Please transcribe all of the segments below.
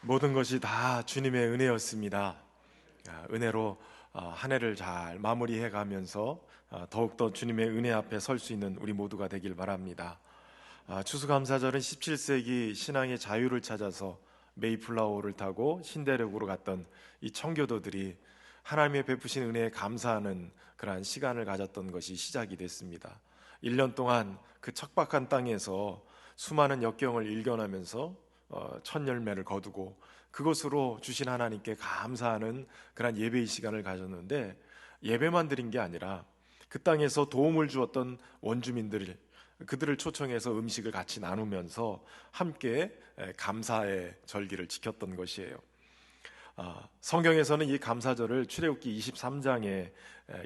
모든 것이 다 주님의 은혜였습니다. 은혜로 한 해를 잘 마무리해 가면서 더욱더 주님의 은혜 앞에 설 수 있는 우리 모두가 되길 바랍니다. 추수감사절은 17세기 신앙의 자유를 찾아서 메이플라워를 타고 신대륙으로 갔던 이 청교도들이 하나님의 베푸신 은혜에 감사하는 그러한 시간을 가졌던 것이 시작이 됐습니다. 1년 동안 그 척박한 땅에서 수많은 역경을 일견하면서 첫 열매를 거두고 그것으로 주신 하나님께 감사하는 그런 예배의 시간을 가졌는데, 예배만 드린 게 아니라 그 땅에서 도움을 주었던 원주민들, 그들을 초청해서 음식을 같이 나누면서 함께 감사의 절기를 지켰던 것이에요. 성경에서는 이 감사절을 출애굽기 23장에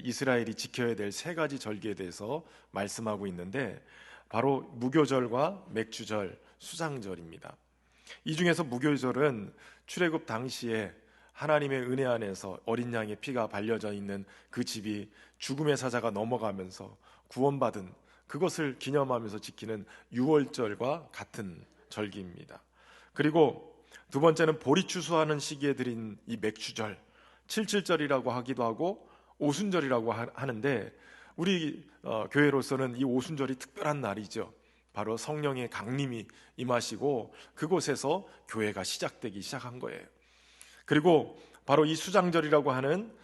이스라엘이 지켜야 될 세 가지 절기에 대해서 말씀하고 있는데, 바로 무교절과 맥주절, 수장절입니다. 이 중에서 무교절은 출애굽 당시에 하나님의 은혜 안에서 어린 양의 피가 발려져 있는 그 집이 죽음의 사자가 넘어가면서 구원받은 그것을 기념하면서 지키는 유월절과 같은 절기입니다. 그리고 두 번째는 보리 추수하는 시기에 드린 이 맥주절, 칠칠절이라고 하기도 하고 오순절이라고 하는데, 우리 교회로서는 이 오순절이 특별한 날이죠. 바로 성령의 강림이 임하시고 그곳에서 교회가 시작한 거예요. 그리고 바로 이 수장절이라고 하는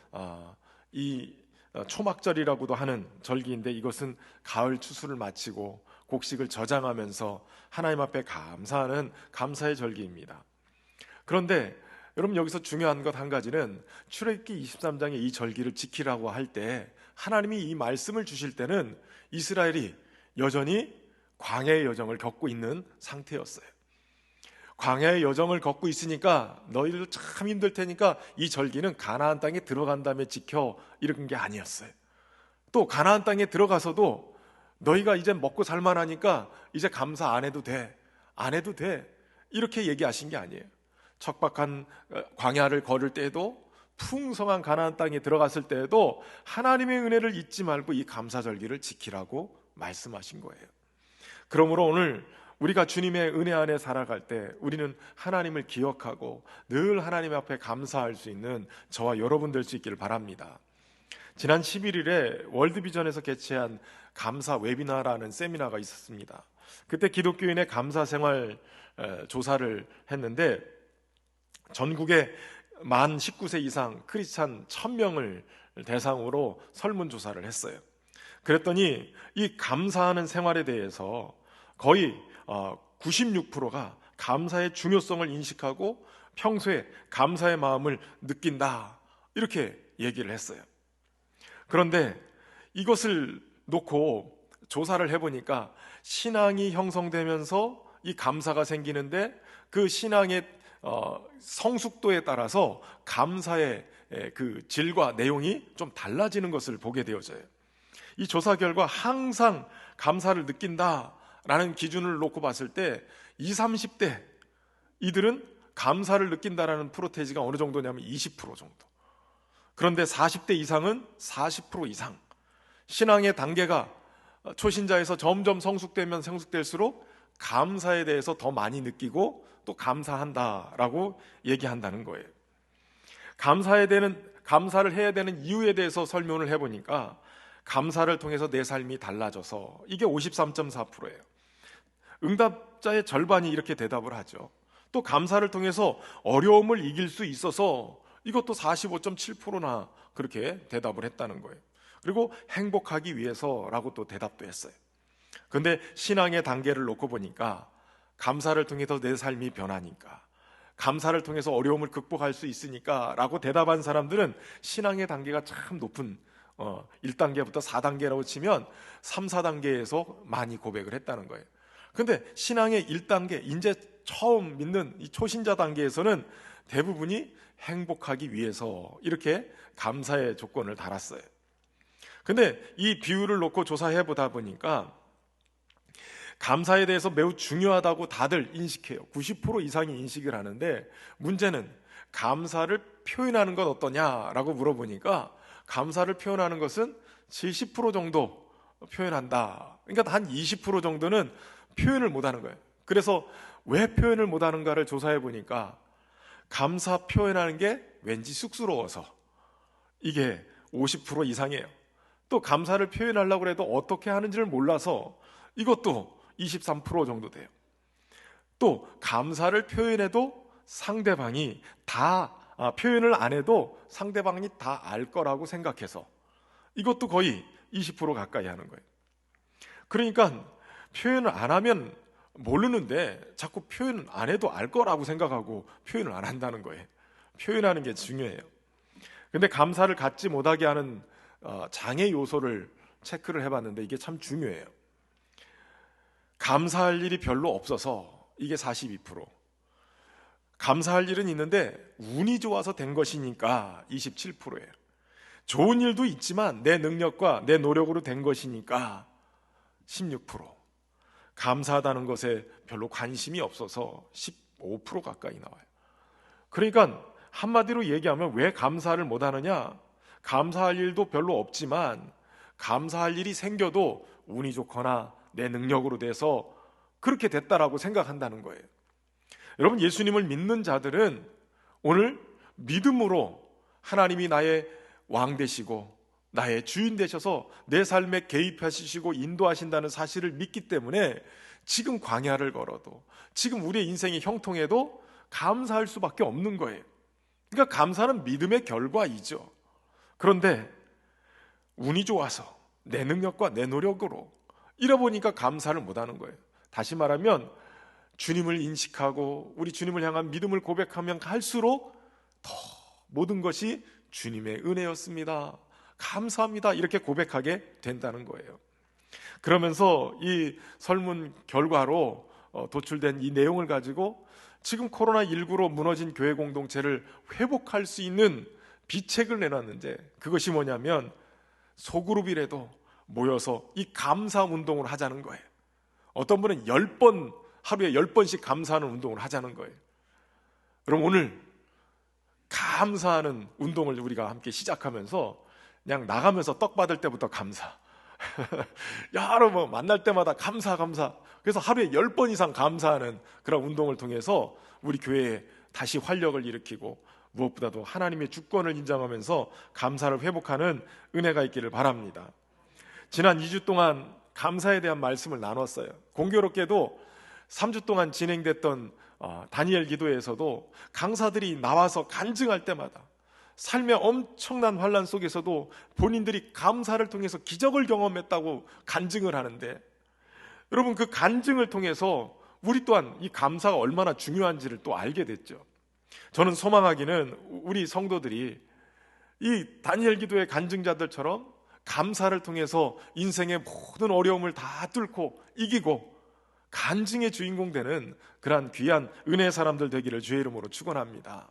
이 초막절이라고도 하는 절기인데, 이것은 가을 추수를 마치고 곡식을 저장하면서 하나님 앞에 감사하는 감사의 절기입니다. 그런데 여러분, 여기서 중요한 것 한 가지는 출애굽기 23장의 이 절기를 지키라고 할 때 하나님이 이 말씀을 주실 때는 이스라엘이 여전히 광야의 여정을 겪고 있는 상태였어요. 광야의 여정을 겪고 있으니까 너희들도 참 힘들 테니까 이 절기는 가나안 땅에 들어간 다음에 지켜, 이런 게 아니었어요. 또 가나안 땅에 들어가서도 너희가 이제 먹고 살만하니까 이제 감사 안 해도 돼, 이렇게 얘기하신 게 아니에요. 척박한 광야를 걸을 때에도, 풍성한 가나안 땅에 들어갔을 때에도 하나님의 은혜를 잊지 말고 이 감사절기를 지키라고 말씀하신 거예요. 그러므로 오늘 우리가 주님의 은혜 안에 살아갈 때 우리는 하나님을 기억하고 늘 하나님 앞에 감사할 수 있는 저와 여러분 될 수 있기를 바랍니다. 지난 11일에 월드비전에서 개최한 감사 웨비나라는 세미나가 있었습니다. 그때 기독교인의 감사 생활 조사를 했는데, 전국에 만 19세 이상 크리스찬 1000명을 대상으로 설문조사를 했어요. 그랬더니 이 감사하는 생활에 대해서 거의 96%가 감사의 중요성을 인식하고 평소에 감사의 마음을 느낀다, 이렇게 얘기를 했어요. 그런데 이것을 놓고 조사를 해보니까 신앙이 형성되면서 이 감사가 생기는데, 그 신앙의 성숙도에 따라서 감사의 그 질과 내용이 좀 달라지는 것을 보게 되어져요. 이 조사 결과 항상 감사를 느낀다라는 기준을 놓고 봤을 때 20, 30대 이들은 감사를 느낀다라는 프로테이지가 어느 정도냐면 20% 정도. 그런데 40대 이상은 40% 이상. 신앙의 단계가 초신자에서 점점 성숙되면 성숙될수록 감사에 대해서 더 많이 느끼고 또 감사한다라고 얘기한다는 거예요. 감사를 해야 되는 이유에 대해서 설명을 해보니까, 감사를 통해서 내 삶이 달라져서 이게 53.4%예요. 응답자의 절반이 이렇게 대답을 하죠. 또 감사를 통해서 어려움을 이길 수 있어서 이것도 45.7%나 그렇게 대답을 했다는 거예요. 그리고 행복하기 위해서라고 또 대답도 했어요. 그런데 신앙의 단계를 놓고 보니까 감사를 통해서 내 삶이 변하니까, 감사를 통해서 어려움을 극복할 수 있으니까 라고 대답한 사람들은 신앙의 단계가 참 높은 1단계부터 4단계라고 치면 3, 4단계에서 많이 고백을 했다는 거예요. 그런데 신앙의 1단계, 이제 처음 믿는 이 초신자 단계에서는 대부분이 행복하기 위해서 이렇게 감사의 조건을 달았어요. 근데 이 비율을 놓고 조사해 보다 보니까 감사에 대해서 매우 중요하다고 다들 인식해요. 90% 이상이 인식을 하는데, 문제는 감사를 표현하는 건 어떠냐라고 물어보니까 감사를 표현하는 것은 70% 정도 표현한다. 그러니까 한 20% 정도는 표현을 못하는 거예요. 그래서 왜 표현을 못하는가를 조사해 보니까 감사 표현하는 게 왠지 쑥스러워서 이게 50% 이상이에요. 또 감사를 표현하려고 해도 어떻게 하는지를 몰라서 이것도 23% 정도 돼요. 또 감사를 표현해도 상대방이 표현을 안 해도 상대방이 다 알 거라고 생각해서 이것도 거의 20% 가까이 하는 거예요. 그러니까 표현을 안 하면 모르는데 자꾸 표현 안 해도 알 거라고 생각하고 표현을 안 한다는 거예요. 표현하는 게 중요해요. 근데 감사를 갖지 못하게 하는 장애 요소를 체크를 해봤는데 이게 참 중요해요. 감사할 일이 별로 없어서 이게 42%, 감사할 일은 있는데 운이 좋아서 된 것이니까 27%예요. 좋은 일도 있지만 내 능력과 내 노력으로 된 것이니까 16%, 감사하다는 것에 별로 관심이 없어서 15% 가까이 나와요. 그러니까 한마디로 얘기하면 왜 감사를 못하느냐? 감사할 일도 별로 없지만 감사할 일이 생겨도 운이 좋거나 내 능력으로 돼서 그렇게 됐다라고 생각한다는 거예요. 여러분, 예수님을 믿는 자들은 오늘 믿음으로 하나님이 나의 왕 되시고 나의 주인 되셔서 내 삶에 개입하시고 인도하신다는 사실을 믿기 때문에 지금 광야를 걸어도, 지금 우리의 인생이 형통해도 감사할 수밖에 없는 거예요. 그러니까 감사는 믿음의 결과이죠. 그런데 운이 좋아서 내 능력과 내 노력으로 이러보니까 감사를 못하는 거예요. 다시 말하면 주님을 인식하고 우리 주님을 향한 믿음을 고백하면 할수록 더 모든 것이 주님의 은혜였습니다, 감사합니다, 이렇게 고백하게 된다는 거예요. 그러면서 이 설문 결과로 도출된 이 내용을 가지고 지금 코로나19로 무너진 교회 공동체를 회복할 수 있는 비책을 내놨는데, 그것이 뭐냐면 소그룹이라도 모여서 이 감사 운동을 하자는 거예요. 어떤 분은 10번, 하루에 10번씩 감사하는 운동을 하자는 거예요. 그럼 오늘 감사하는 운동을 우리가 함께 시작하면서 그냥 나가면서 떡 받을 때부터 감사, 여러 번 만날 때마다 감사. 그래서 하루에 10번 이상 감사하는 그런 운동을 통해서 우리 교회에 다시 활력을 일으키고 무엇보다도 하나님의 주권을 인정하면서 감사를 회복하는 은혜가 있기를 바랍니다. 지난 2주 동안 감사에 대한 말씀을 나눴어요. 공교롭게도 3주 동안 진행됐던 다니엘 기도에서도 강사들이 나와서 간증할 때마다 삶의 엄청난 환난 속에서도 본인들이 감사를 통해서 기적을 경험했다고 간증을 하는데, 여러분, 그 간증을 통해서 우리 또한 이 감사가 얼마나 중요한지를 또 알게 됐죠. 저는 소망하기는 우리 성도들이 이 다니엘 기도의 간증자들처럼 감사를 통해서 인생의 모든 어려움을 다 뚫고 이기고 간증의 주인공 되는 그러한 귀한 은혜의 사람들 되기를 주의 이름으로 축원합니다.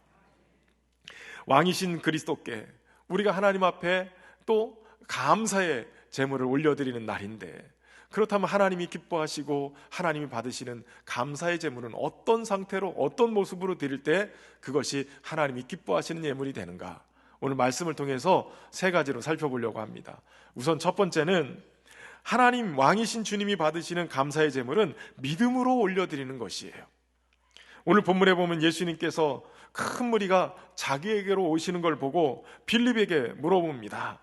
왕이신 그리스도께 우리가 하나님 앞에 또 감사의 제물을 올려드리는 날인데, 그렇다면 하나님이 기뻐하시고 하나님이 받으시는 감사의 제물은 어떤 상태로 어떤 모습으로 드릴 때 그것이 하나님이 기뻐하시는 예물이 되는가? 오늘 말씀을 통해서 세 가지로 살펴보려고 합니다. 우선 첫 번째는 하나님 왕이신 주님이 받으시는 감사의 제물은 믿음으로 올려드리는 것이에요. 오늘 본문에 보면 예수님께서 큰 무리가 자기에게로 오시는 걸 보고 빌립에게 물어봅니다.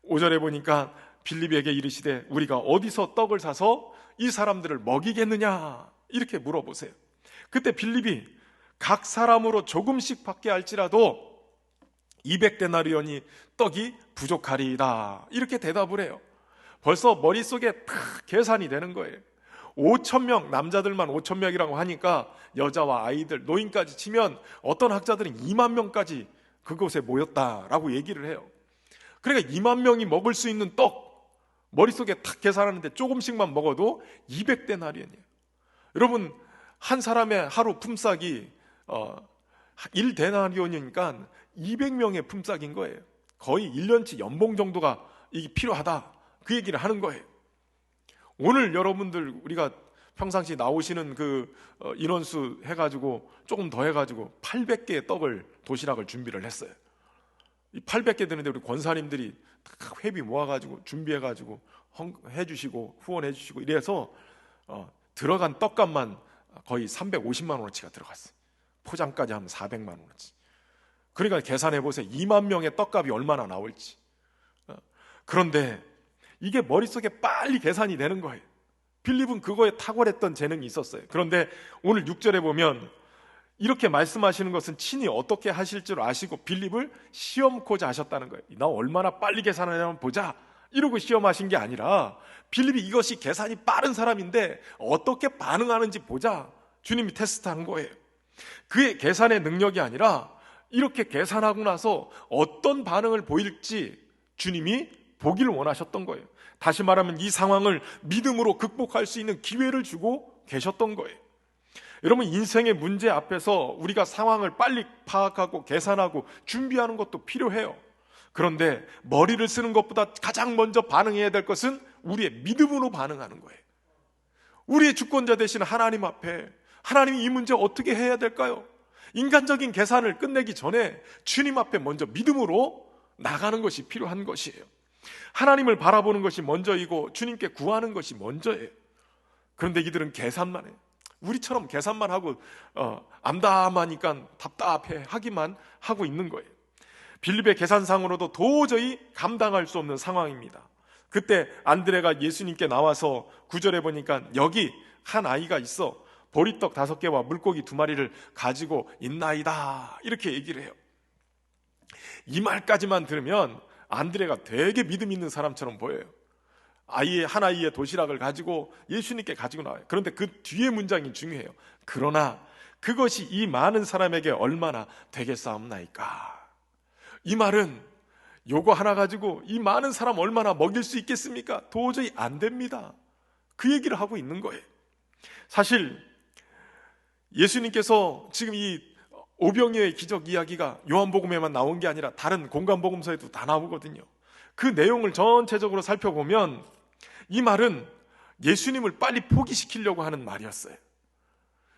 5절에 보니까 빌립에게 이르시되 우리가 어디서 떡을 사서 이 사람들을 먹이겠느냐, 이렇게 물어보세요. 그때 빌립이 각 사람으로 조금씩 받게 할지라도 200데나리온이 떡이 부족하리이다, 이렇게 대답을 해요. 벌써 머릿속에 다 계산이 되는 거예요. 5,000명, 남자들만 5,000명이라고 하니까 여자와 아이들, 노인까지 치면 어떤 학자들은 2만 명까지 그곳에 모였다라고 얘기를 해요. 그러니까 2만 명이 먹을 수 있는 떡, 머릿속에 탁 계산하는데 조금씩만 먹어도 200데나리온이에요. 여러분, 한 사람의 하루 품삯이 1데나리온이니까 200명의 품삯인 거예요. 거의 1년치 연봉 정도가 이게 필요하다, 그 얘기를 하는 거예요. 오늘 여러분들 우리가 평상시 나오시는 그 인원수 해가지고 조금 더 해가지고 800개의 떡을, 도시락을 준비를 했어요. 이 800개 되는데 우리 권사님들이 다 회비 모아가지고 준비해가지고 해주시고 후원해주시고 이래서 들어간 떡값만 거의 350만 원어치가 들어갔어요. 포장까지 하면 400만 원어치. 그러니까 계산해 보세요. 2만 명의 떡값이 얼마나 나올지. 그런데 이게 머릿속에 빨리 계산이 되는 거예요. 빌립은 그거에 탁월했던 재능이 있었어요. 그런데 오늘 6절에 보면 이렇게 말씀하시는 것은 친히 어떻게 하실 줄 아시고 빌립을 시험코자 하셨다는 거예요. 나 얼마나 빨리 계산하냐면 보자, 이러고 시험하신 게 아니라 빌립이 이것이 계산이 빠른 사람인데 어떻게 반응하는지 보자, 주님이 테스트하는 거예요. 그의 계산의 능력이 아니라 이렇게 계산하고 나서 어떤 반응을 보일지 주님이 보기를 원하셨던 거예요. 다시 말하면 이 상황을 믿음으로 극복할 수 있는 기회를 주고 계셨던 거예요. 여러분, 인생의 문제 앞에서 우리가 상황을 빨리 파악하고 계산하고 준비하는 것도 필요해요. 그런데 머리를 쓰는 것보다 가장 먼저 반응해야 될 것은 우리의 믿음으로 반응하는 거예요. 우리의 주권자 되신 하나님 앞에, 하나님이 이 문제 어떻게 해야 될까요? 인간적인 계산을 끝내기 전에 주님 앞에 먼저 믿음으로 나가는 것이 필요한 것이에요. 하나님을 바라보는 것이 먼저이고 주님께 구하는 것이 먼저예요. 그런데 이들은 계산만 해요. 우리처럼 계산만 하고 암담하니까 답답해 하기만 하고 있는 거예요. 빌립의 계산상으로도 도저히 감당할 수 없는 상황입니다. 그때 안드레가 예수님께 나와서 9절에 보니까 여기 한 아이가 있어 보리떡 5개와 물고기 2마리를 가지고 있나이다, 이렇게 얘기를 해요. 이 말까지만 들으면 안드레가 되게 믿음 있는 사람처럼 보여요. 한 아이의 도시락을 가지고 예수님께 가지고 나와요. 그런데 그 뒤에 문장이 중요해요. 그러나 그것이 이 많은 사람에게 얼마나 되겠사옵나이까. 이 말은 요거 하나 가지고 이 많은 사람 얼마나 먹일 수 있겠습니까? 도저히 안 됩니다. 그 얘기를 하고 있는 거예요. 사실 예수님께서 지금 이 오병이어의 기적 이야기가 요한복음에만 나온 게 아니라 다른 공관복음서에도 다 나오거든요. 그 내용을 전체적으로 살펴보면 이 말은 예수님을 빨리 포기시키려고 하는 말이었어요.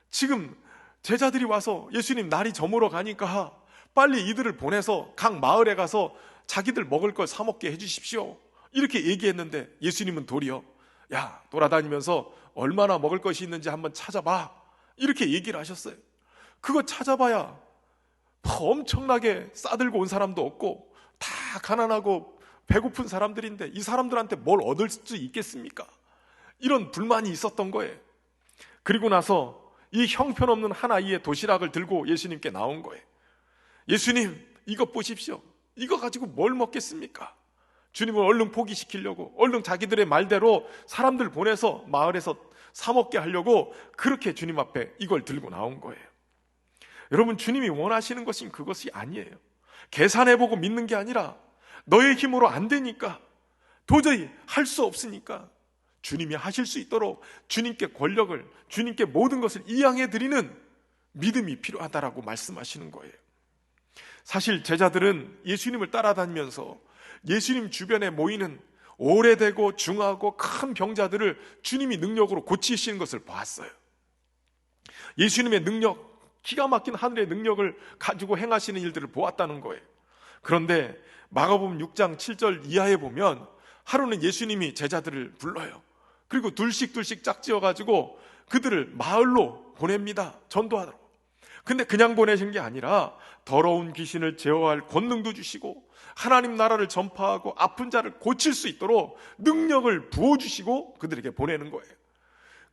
지금 제자들이 와서 예수님 날이 저물어 가니까 빨리 이들을 보내서 각 마을에 가서 자기들 먹을 걸 사 먹게 해주십시오, 이렇게 얘기했는데 예수님은 도리어 야, 돌아다니면서 얼마나 먹을 것이 있는지 한번 찾아봐, 이렇게 얘기를 하셨어요. 그거 찾아봐야 엄청나게 싸들고 온 사람도 없고 다 가난하고 배고픈 사람들인데 이 사람들한테 뭘 얻을 수 있겠습니까? 이런 불만이 있었던 거예요. 그리고 나서 이 형편없는 한 아이의 도시락을 들고 예수님께 나온 거예요. 예수님, 이것 보십시오. 이거 가지고 뭘 먹겠습니까? 주님을 얼른 포기시키려고, 얼른 자기들의 말대로 사람들 보내서 마을에서 사 먹게 하려고 그렇게 주님 앞에 이걸 들고 나온 거예요. 여러분, 주님이 원하시는 것은 그것이 아니에요. 계산해보고 믿는 게 아니라 너의 힘으로 안 되니까, 도저히 할 수 없으니까 주님이 하실 수 있도록 주님께 권력을, 주님께 모든 것을 이양해 드리는 믿음이 필요하다라고 말씀하시는 거예요. 사실 제자들은 예수님을 따라다니면서 예수님 주변에 모이는 오래되고 중하고 큰 병자들을 주님이 능력으로 고치시는 것을 봤어요. 예수님의 능력, 기가 막힌 하늘의 능력을 가지고 행하시는 일들을 보았다는 거예요. 그런데 마가복음 6장 7절 이하에 보면 하루는 예수님이 제자들을 불러요. 그리고 둘씩 짝지어가지고 그들을 마을로 보냅니다. 전도하러. 근데 그냥 보내신 게 아니라 더러운 귀신을 제어할 권능도 주시고 하나님 나라를 전파하고 아픈 자를 고칠 수 있도록 능력을 부어주시고 그들에게 보내는 거예요.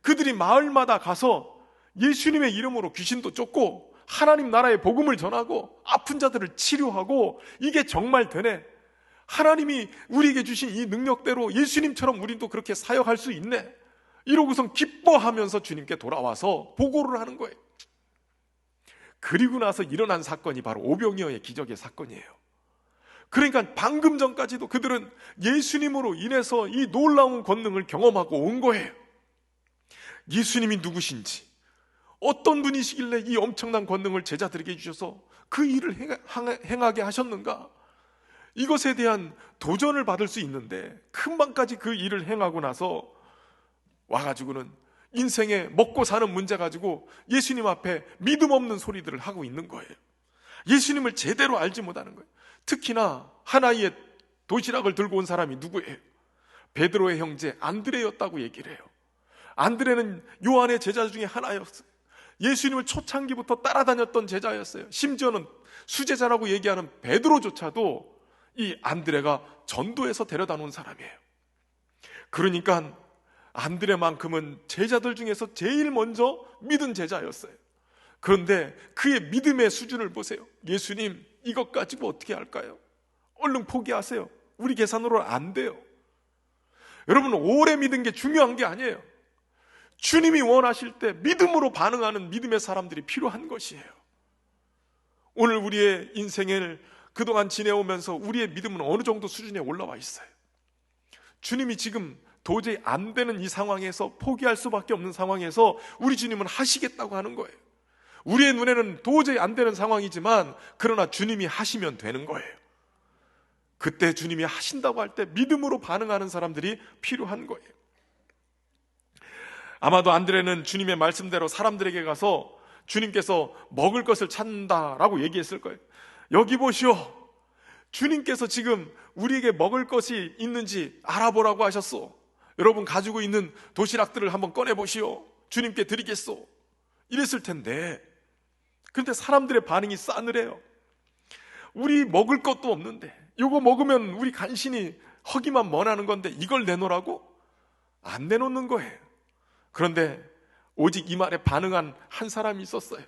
그들이 마을마다 가서 예수님의 이름으로 귀신도 쫓고 하나님 나라의 복음을 전하고 아픈 자들을 치료하고, 이게 정말 되네, 하나님이 우리에게 주신 이 능력대로 예수님처럼 우리도 그렇게 사역할 수 있네, 이러고선 기뻐하면서 주님께 돌아와서 보고를 하는 거예요. 그리고 나서 일어난 사건이 바로 오병이어의 기적의 사건이에요. 그러니까 방금 전까지도 그들은 예수님으로 인해서 이 놀라운 권능을 경험하고 온 거예요. 예수님이 누구신지, 어떤 분이시길래 이 엄청난 권능을 제자들에게 주셔서 그 일을 행하게 하셨는가, 이것에 대한 도전을 받을 수 있는데 금방까지 그 일을 행하고 나서 와가지고는 인생에 먹고 사는 문제 가지고 예수님 앞에 믿음 없는 소리들을 하고 있는 거예요. 예수님을 제대로 알지 못하는 거예요. 특히나 하나의 도시락을 들고 온 사람이 누구예요? 베드로의 형제 안드레였다고 얘기를 해요. 안드레는 요한의 제자 중에 하나였어요. 예수님을 초창기부터 따라다녔던 제자였어요. 심지어는 수제자라고 얘기하는 베드로조차도 이 안드레가 전도해서 데려다 놓은 사람이에요. 그러니까 안드레만큼은 제자들 중에서 제일 먼저 믿은 제자였어요. 그런데 그의 믿음의 수준을 보세요. 예수님, 이것 가지고 어떻게 할까요? 얼른 포기하세요. 우리 계산으로 안 돼요. 여러분, 오래 믿은 게 중요한 게 아니에요. 주님이 원하실 때 믿음으로 반응하는 믿음의 사람들이 필요한 것이에요. 오늘 우리의 인생을 그동안 지내오면서 우리의 믿음은 어느 정도 수준에 올라와 있어요. 주님이 지금 도저히 안 되는 이 상황에서, 포기할 수밖에 없는 상황에서 우리 주님은 하시겠다고 하는 거예요. 우리의 눈에는 도저히 안 되는 상황이지만 그러나 주님이 하시면 되는 거예요. 그때 주님이 하신다고 할 때 믿음으로 반응하는 사람들이 필요한 거예요. 아마도 안드레는 주님의 말씀대로 사람들에게 가서 주님께서 먹을 것을 찾는다라고 얘기했을 거예요. 여기 보시오, 주님께서 지금 우리에게 먹을 것이 있는지 알아보라고 하셨소. 여러분 가지고 있는 도시락들을 한번 꺼내보시오. 주님께 드리겠소. 이랬을 텐데, 그런데 사람들의 반응이 싸늘해요. 우리 먹을 것도 없는데, 이거 먹으면 우리 간신히 허기만 머나는 건데 이걸 내놓으라고? 안 내놓는 거예요. 그런데 오직 이 말에 반응한 한 사람이 있었어요.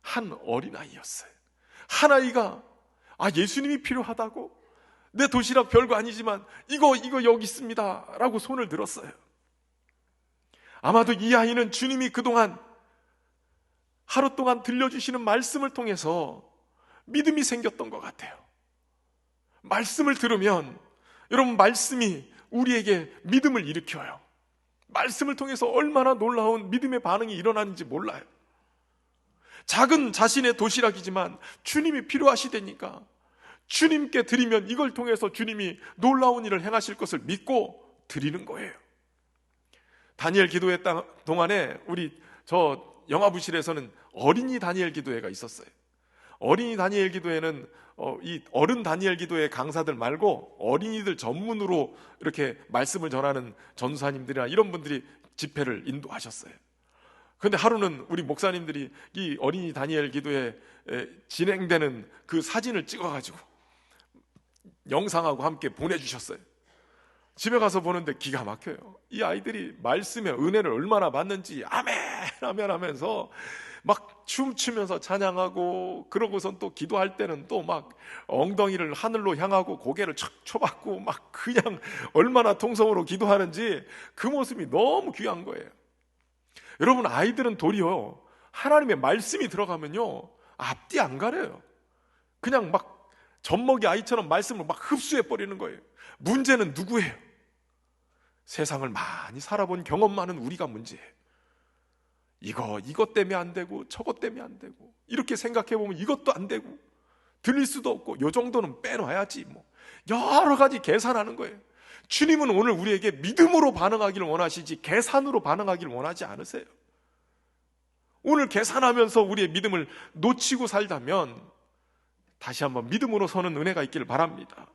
한 어린아이였어요. 한 아이가 예수님이 필요하다고? 내 도시락 별거 아니지만 이거 여기 있습니다 라고 손을 들었어요. 아마도 이 아이는 주님이 그동안 하루 동안 들려주시는 말씀을 통해서 믿음이 생겼던 것 같아요. 말씀을 들으면, 여러분, 말씀이 우리에게 믿음을 일으켜요. 말씀을 통해서 얼마나 놀라운 믿음의 반응이 일어나는지 몰라요. 작은 자신의 도시락이지만 주님이 필요하시다니까 주님께 드리면 이걸 통해서 주님이 놀라운 일을 행하실 것을 믿고 드리는 거예요. 다니엘 기도회 동안에 저 영화부실에서는 어린이 다니엘 기도회가 있었어요. 어린이 다니엘 기도회는 이 어른 다니엘 기도회 강사들 말고 어린이들 전문으로 이렇게 말씀을 전하는 전사님들이나 이런 분들이 집회를 인도하셨어요. 그런데 하루는 우리 목사님들이 이 어린이 다니엘 기도회 진행되는 그 사진을 찍어가지고 영상하고 함께 보내주셨어요. 집에 가서 보는데 기가 막혀요. 이 아이들이 말씀의 은혜를 얼마나 받는지 아멘 아멘 하면서 막 춤추면서 찬양하고, 그러고선 또 기도할 때는 또 막 엉덩이를 하늘로 향하고 고개를 척 쳐박고 막 그냥 얼마나 통성으로 기도하는지 그 모습이 너무 귀한 거예요. 여러분, 아이들은 도리어 하나님의 말씀이 들어가면요 앞뒤 안 가려요. 그냥 막 젖먹이 아이처럼 말씀을 막 흡수해 버리는 거예요. 문제는 누구예요? 세상을 많이 살아본 경험 많은 우리가 문제예요. 이것 때문에 안 되고 저것 때문에 안 되고 이렇게 생각해 보면 이것도 안 되고 들릴 수도 없고 요 정도는 빼놔야지 여러 가지 계산하는 거예요. 주님은 오늘 우리에게 믿음으로 반응하기를 원하시지 계산으로 반응하기를 원하지 않으세요. 오늘 계산하면서 우리의 믿음을 놓치고 살다면 다시 한번 믿음으로 서는 은혜가 있기를 바랍니다.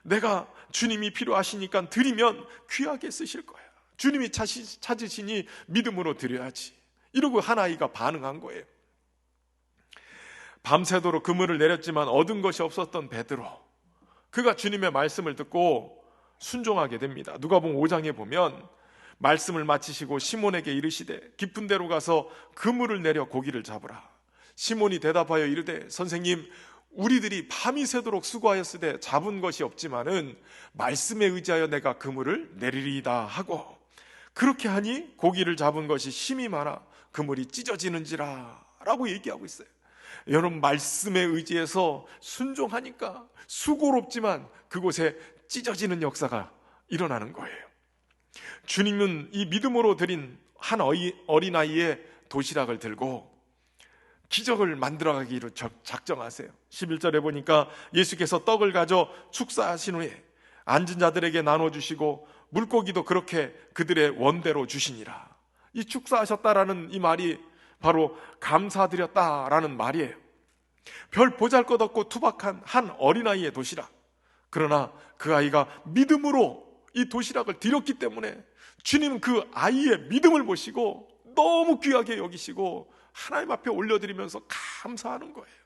내가 주님이 필요하시니까 드리면 귀하게 쓰실 거야. 주님이 찾으시니 믿음으로 드려야지. 이러고 한 아이가 반응한 거예요. 밤새도록 그물을 내렸지만 얻은 것이 없었던 베드로, 그가 주님의 말씀을 듣고 순종하게 됩니다. 누가복음 5장에 보면 말씀을 마치시고 시몬에게 이르시되 깊은 데로 가서 그물을 내려 고기를 잡으라. 시몬이 대답하여 이르되 선생님, 우리들이 밤이 새도록 수고하였으되 잡은 것이 없지만은 말씀에 의지하여 내가 그물을 내리리이다 하고, 그렇게 하니 고기를 잡은 것이 심이 많아 그물이 찢어지는지라 라고 얘기하고 있어요. 여러분, 말씀에 의지해서 순종하니까 수고롭지만 그곳에 찢어지는 역사가 일어나는 거예요. 주님은 이 믿음으로 드린 한 어린아이의 도시락을 들고 기적을 만들어가기로 작정하세요. 11절에 보니까 예수께서 떡을 가져 축사하신 후에 앉은 자들에게 나눠주시고 물고기도 그렇게 그들의 원대로 주시니라. 이 축사하셨다라는 이 말이 바로 감사드렸다라는 말이에요. 별 보잘것없고 투박한 한 어린아이의 도시락, 그러나 그 아이가 믿음으로 이 도시락을 드렸기 때문에 주님은 그 아이의 믿음을 보시고 너무 귀하게 여기시고 하나님 앞에 올려드리면서 감사하는 거예요.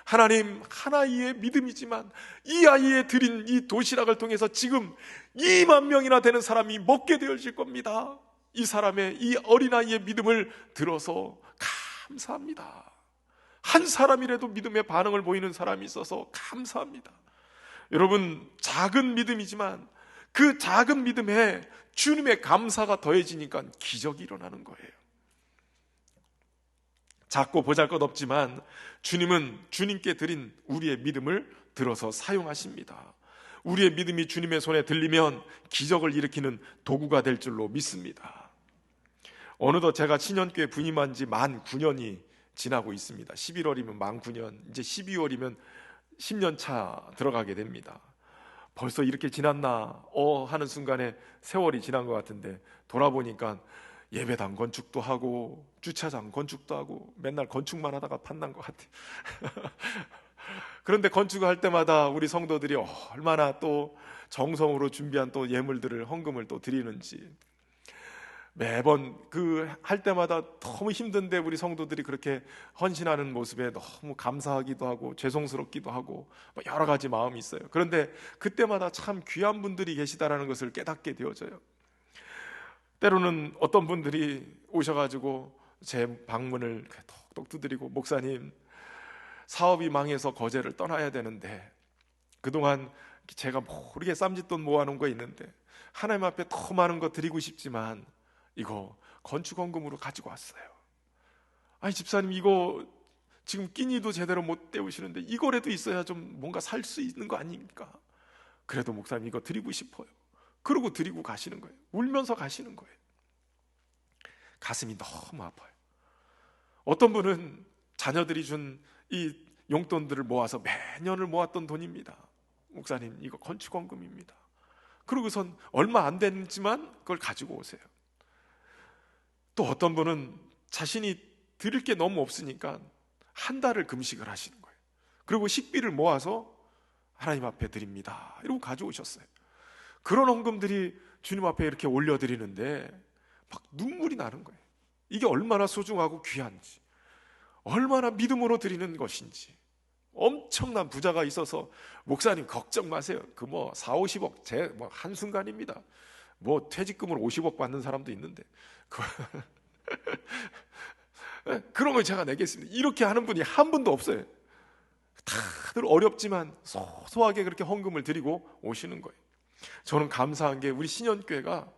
하나님, 하나의 믿음이지만 이 아이의 드린 이 도시락을 통해서 지금 2만 명이나 되는 사람이 먹게 되어질 겁니다. 이 사람의, 이 어린아이의 믿음을 들어서 감사합니다. 한 사람이라도 믿음의 반응을 보이는 사람이 있어서 감사합니다. 여러분, 작은 믿음이지만 그 작은 믿음에 주님의 감사가 더해지니까 기적이 일어나는 거예요. 작고 보잘것없지만 주님은 주님께 드린 우리의 믿음을 들어서 사용하십니다. 우리의 믿음이 주님의 손에 들리면 기적을 일으키는 도구가 될 줄로 믿습니다. 어느덧 제가 신년교회 부임한 지 만 9년이 지나고 있습니다. 11월이면 만 9년, 이제 12월이면 10년 차 들어가게 됩니다. 벌써 이렇게 지났나 하는 순간에 세월이 지난 것 같은데 돌아보니까 예배당 건축도 하고 주차장 건축도 하고 맨날 건축만 하다가 판난 것 같아요. 그런데 건축할 때마다 우리 성도들이 얼마나 또 정성으로 준비한 또 예물들을, 헌금을 또 드리는지, 매번 그 할 때마다 너무 힘든데 우리 성도들이 그렇게 헌신하는 모습에 너무 감사하기도 하고 죄송스럽기도 하고 여러 가지 마음이 있어요. 그런데 그때마다 참 귀한 분들이 계시다라는 것을 깨닫게 되어져요. 때로는 어떤 분들이 오셔가지고 제 방문을 톡톡 두드리고, 목사님, 사업이 망해서 거제를 떠나야 되는데 그동안 제가 모르게 쌈짓돈 모아놓은 거 있는데 하나님 앞에 더 많은 거 드리고 싶지만 이거 건축헌금으로 가지고 왔어요. 아니 집사님, 이거 지금 끼니도 제대로 못 때우시는데 이거라도 있어야 좀 뭔가 살 수 있는 거 아닙니까? 그래도 목사님 이거 드리고 싶어요. 그러고 드리고 가시는 거예요. 울면서 가시는 거예요. 가슴이 너무 아파요. 어떤 분은 자녀들이 준 이 용돈들을 모아서 매년을 모았던 돈입니다. 목사님, 이거 건축헌금입니다. 그러고선 얼마 안 됐지만 그걸 가지고 오세요. 또 어떤 분은 자신이 드릴 게 너무 없으니까 한 달을 금식을 하시는 거예요. 그리고 식비를 모아서 하나님 앞에 드립니다. 이러고 가져오셨어요. 그런 헌금들이 주님 앞에 이렇게 올려드리는데 막 눈물이 나는 거예요. 이게 얼마나 소중하고 귀한지, 얼마나 믿음으로 드리는 것인지. 엄청난 부자가 있어서 목사님 걱정 마세요. 그 4, 50억 제 한순간입니다. 퇴직금으로 50억 받는 사람도 있는데 그런 걸 제가 내겠습니다. 이렇게 하는 분이 한 분도 없어요. 다들 어렵지만 소소하게 그렇게 헌금을 드리고 오시는 거예요. 저는 감사한 게 우리 신년교회가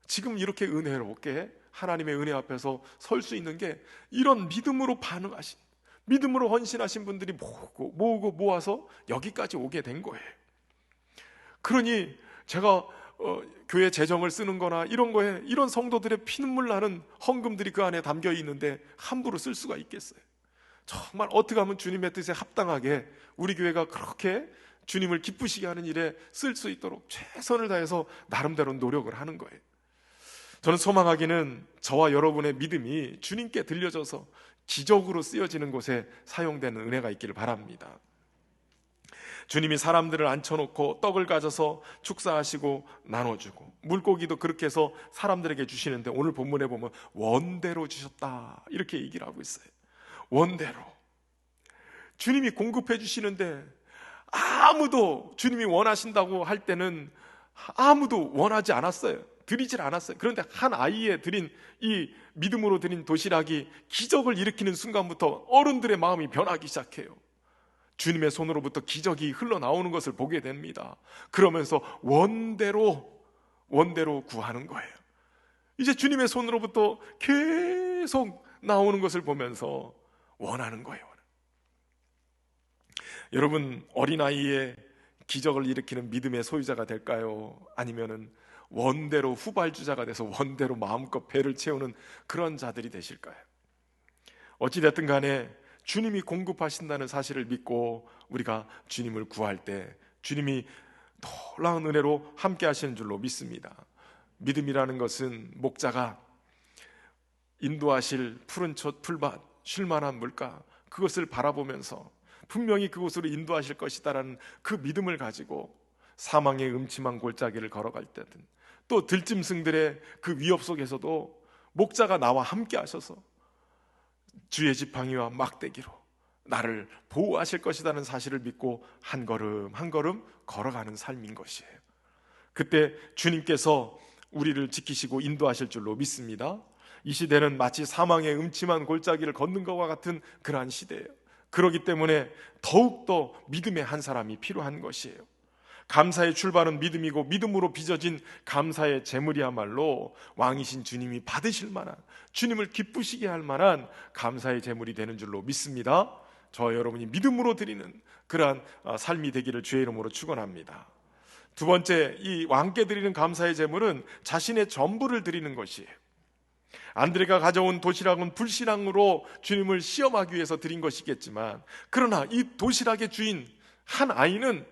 지금 이렇게 은혜롭게 하나님의 은혜 앞에서 설 수 있는 게 이런 믿음으로 반응하신, 믿음으로 헌신하신 분들이 모으고 모아서 여기까지 오게 된 거예요. 그러니 제가 교회 재정을 쓰는 거나 이런 거에 이런 성도들의 피눈물 나는 헌금들이 그 안에 담겨 있는데 함부로 쓸 수가 있겠어요? 정말 어떻게 하면 주님의 뜻에 합당하게 우리 교회가 그렇게 주님을 기쁘시게 하는 일에 쓸 수 있도록 최선을 다해서 나름대로 노력을 하는 거예요. 저는 소망하기는 저와 여러분의 믿음이 주님께 들려져서 기적으로 쓰여지는 곳에 사용되는 은혜가 있기를 바랍니다. 주님이 사람들을 앉혀놓고 떡을 가져서 축사하시고 나눠주고, 물고기도 그렇게 해서 사람들에게 주시는데 오늘 본문에 보면 원대로 주셨다 이렇게 얘기를 하고 있어요. 원대로 주님이 공급해 주시는데 아무도 주님이 원하신다고 할 때는 아무도 원하지 않았어요. 드리질 않았어요. 그런데 한 아이에 드린 이 믿음으로 드린 도시락이 기적을 일으키는 순간부터 어른들의 마음이 변하기 시작해요. 주님의 손으로부터 기적이 흘러나오는 것을 보게 됩니다. 그러면서 원대로 구하는 거예요. 이제 주님의 손으로부터 계속 나오는 것을 보면서 원하는 거예요. 여러분, 어린아이의 기적을 일으키는 믿음의 소유자가 될까요? 아니면은 원대로 후발주자가 돼서 원대로 마음껏 배를 채우는 그런 자들이 되실까요? 어찌됐든 간에 주님이 공급하신다는 사실을 믿고 우리가 주님을 구할 때 주님이 놀라운 은혜로 함께 하시는 줄로 믿습니다. 믿음이라는 것은 목자가 인도하실 푸른 첫 풀밭, 쉴만한 물가, 그것을 바라보면서 분명히 그곳으로 인도하실 것이다라는 그 믿음을 가지고 사망의 음침한 골짜기를 걸어갈 때든 또 들짐승들의 그 위협 속에서도 목자가 나와 함께 하셔서 주의 지팡이와 막대기로 나를 보호하실 것이라는 사실을 믿고 한 걸음 한 걸음 걸어가는 삶인 것이에요. 그때 주님께서 우리를 지키시고 인도하실 줄로 믿습니다. 이 시대는 마치 사망의 음침한 골짜기를 걷는 것과 같은 그러한 시대예요. 그렇기 때문에 더욱더 믿음의 한 사람이 필요한 것이에요. 감사의 출발은 믿음이고 믿음으로 빚어진 감사의 제물이야말로 왕이신 주님이 받으실 만한, 주님을 기쁘시게 할 만한 감사의 제물이 되는 줄로 믿습니다. 저와 여러분이 믿음으로 드리는 그러한 삶이 되기를 주의 이름으로 축원합니다. 두 번째, 이 왕께 드리는 감사의 제물은 자신의 전부를 드리는 것이에요. 안드레가 가져온 도시락은 불신앙으로 주님을 시험하기 위해서 드린 것이겠지만, 그러나 이 도시락의 주인 한 아이는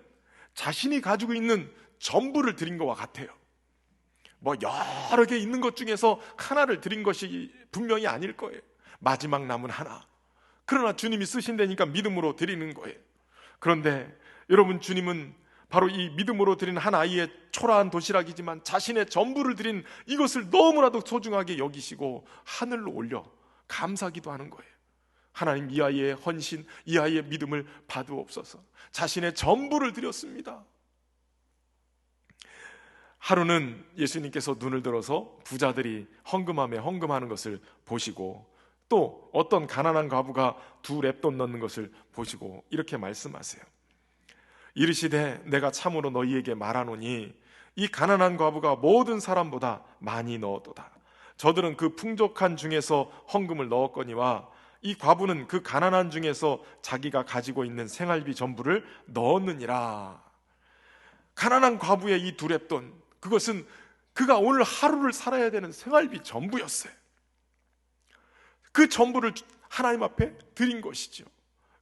자신이 가지고 있는 전부를 드린 것과 같아요. 여러 개 있는 것 중에서 하나를 드린 것이 분명히 아닐 거예요. 마지막 남은 하나. 그러나 주님이 쓰신다니까 믿음으로 드리는 거예요. 그런데 여러분, 주님은 바로 이 믿음으로 드린 한 아이의 초라한 도시락이지만 자신의 전부를 드린 이것을 너무나도 소중하게 여기시고 하늘로 올려 감사기도 하는 거예요. 하나님, 이 아이의 헌신, 이 아이의 믿음을 받으옵소서. 자신의 전부를 드렸습니다. 하루는 예수님께서 눈을 들어서 부자들이 헌금하는 것을 보시고, 또 어떤 가난한 과부가 2렙돈 넣는 것을 보시고 이렇게 말씀하세요. 이르시되 내가 참으로 너희에게 말하노니 이 가난한 과부가 모든 사람보다 많이 넣었도다. 저들은 그 풍족한 중에서 헌금을 넣었거니와 이 과부는 그 가난한 중에서 자기가 가지고 있는 생활비 전부를 넣었느니라. 가난한 과부의 이 2렙돈, 그것은 그가 오늘 하루를 살아야 되는 생활비 전부였어요. 그 전부를 하나님 앞에 드린 것이죠.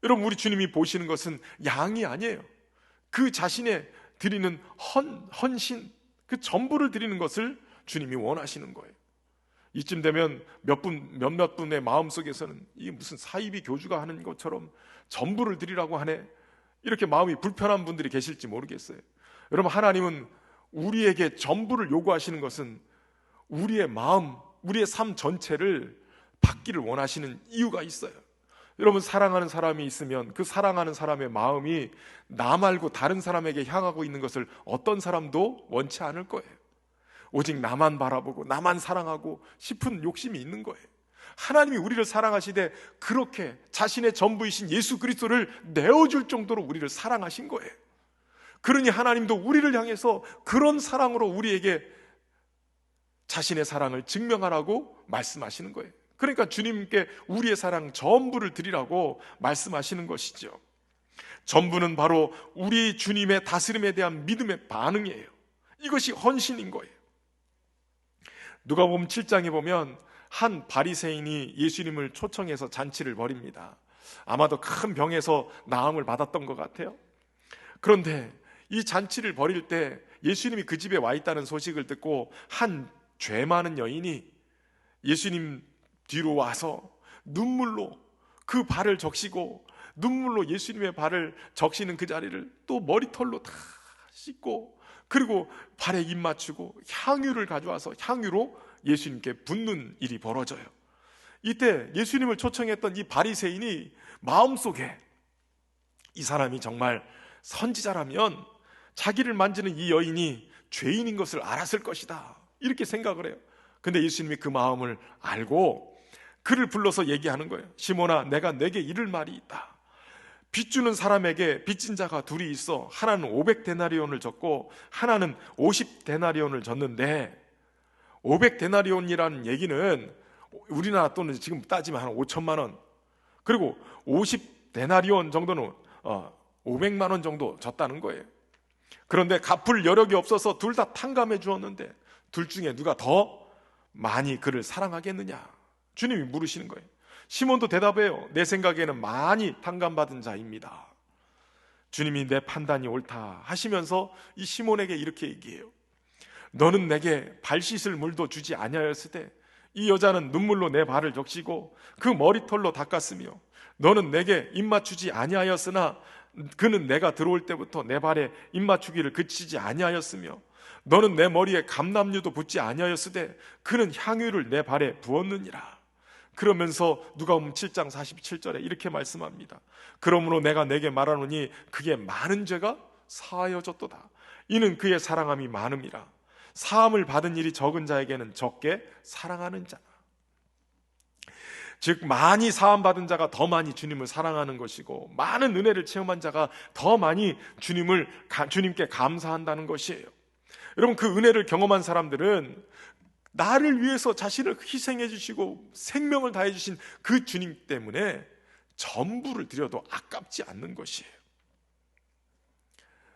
여러분, 우리 주님이 보시는 것은 양이 아니에요. 그 자신의 드리는 헌신, 그 전부를 드리는 것을 주님이 원하시는 거예요. 이쯤 되면 몇몇 분의 마음속에서는 이게 무슨 사이비 교주가 하는 것처럼 전부를 드리라고 하네, 이렇게 마음이 불편한 분들이 계실지 모르겠어요. 여러분, 하나님은 우리에게 전부를 요구하시는 것은 우리의 마음, 우리의 삶 전체를 받기를 원하시는 이유가 있어요. 여러분, 사랑하는 사람이 있으면 그 사랑하는 사람의 마음이 나 말고 다른 사람에게 향하고 있는 것을 어떤 사람도 원치 않을 거예요. 오직 나만 바라보고 나만 사랑하고 싶은 욕심이 있는 거예요. 하나님이 우리를 사랑하시되 그렇게 자신의 전부이신 예수 그리스도를 내어줄 정도로 우리를 사랑하신 거예요. 그러니 하나님도 우리를 향해서 그런 사랑으로 우리에게 자신의 사랑을 증명하라고 말씀하시는 거예요. 그러니까 주님께 우리의 사랑 전부를 드리라고 말씀하시는 것이죠. 전부는 바로 우리 주님의 다스림에 대한 믿음의 반응이에요. 이것이 헌신인 거예요. 누가복음 7장에 보면 한 바리새인이 예수님을 초청해서 잔치를 벌입니다. 아마도 큰 병에서 나음을 받았던 것 같아요. 그런데 이 잔치를 벌일 때 예수님이 그 집에 와 있다는 소식을 듣고 한 죄 많은 여인이 예수님 뒤로 와서 눈물로 그 발을 적시고, 눈물로 예수님의 발을 적시는 그 자리를 또 머리털로 다 씻고, 그리고 발에 입 맞추고 향유를 가져와서 향유로 예수님께 붓는 일이 벌어져요. 이때 예수님을 초청했던 이 바리새인이 마음속에 이 사람이 정말 선지자라면 자기를 만지는 이 여인이 죄인인 것을 알았을 것이다, 이렇게 생각을 해요. 근데 예수님이 그 마음을 알고 그를 불러서 얘기하는 거예요. 시몬아, 내가 내게 이를 말이 있다. 빚주는 사람에게 빚진 자가 둘이 있어. 하나는 500데나리온을 줬고 하나는 50데나리온을 줬는데, 500데나리온이라는 얘기는 우리나라 돈은 지금 따지면 한 5천만 원, 그리고 50데나리온 정도는 500만 원 정도 줬다는 거예요. 그런데 갚을 여력이 없어서 둘 다 탕감해 주었는데 둘 중에 누가 더 많이 그를 사랑하겠느냐? 주님이 물으시는 거예요. 시몬도 대답해요. 내 생각에는 많이 탕감받은 자입니다. 주님이 내 판단이 옳다 하시면서 이 시몬에게 이렇게 얘기해요. 너는 내게 발 씻을 물도 주지 아니하였을 때 이 여자는 눈물로 내 발을 적시고 그 머리털로 닦았으며, 너는 내게 입 맞추지 아니하였으나 그는 내가 들어올 때부터 내 발에 입 맞추기를 그치지 아니하였으며, 너는 내 머리에 감람류도 붙지 아니하였으되 그는 향유를 내 발에 부었느니라. 그러면서 누가복음 7장 47절에 이렇게 말씀합니다. 그러므로 내가 내게 말하노니 그의 많은 죄가 사하여졌도다. 이는 그의 사랑함이 많음이라. 사함을 받은 일이 적은 자에게는 적게 사랑하는 자라. 즉 많이 사함받은 자가 더 많이 주님을 사랑하는 것이고, 많은 은혜를 체험한 자가 더 많이 주님께 감사한다는 것이에요. 여러분, 그 은혜를 경험한 사람들은 나를 위해서 자신을 희생해 주시고 생명을 다해 주신 그 주님 때문에 전부를 드려도 아깝지 않는 것이에요.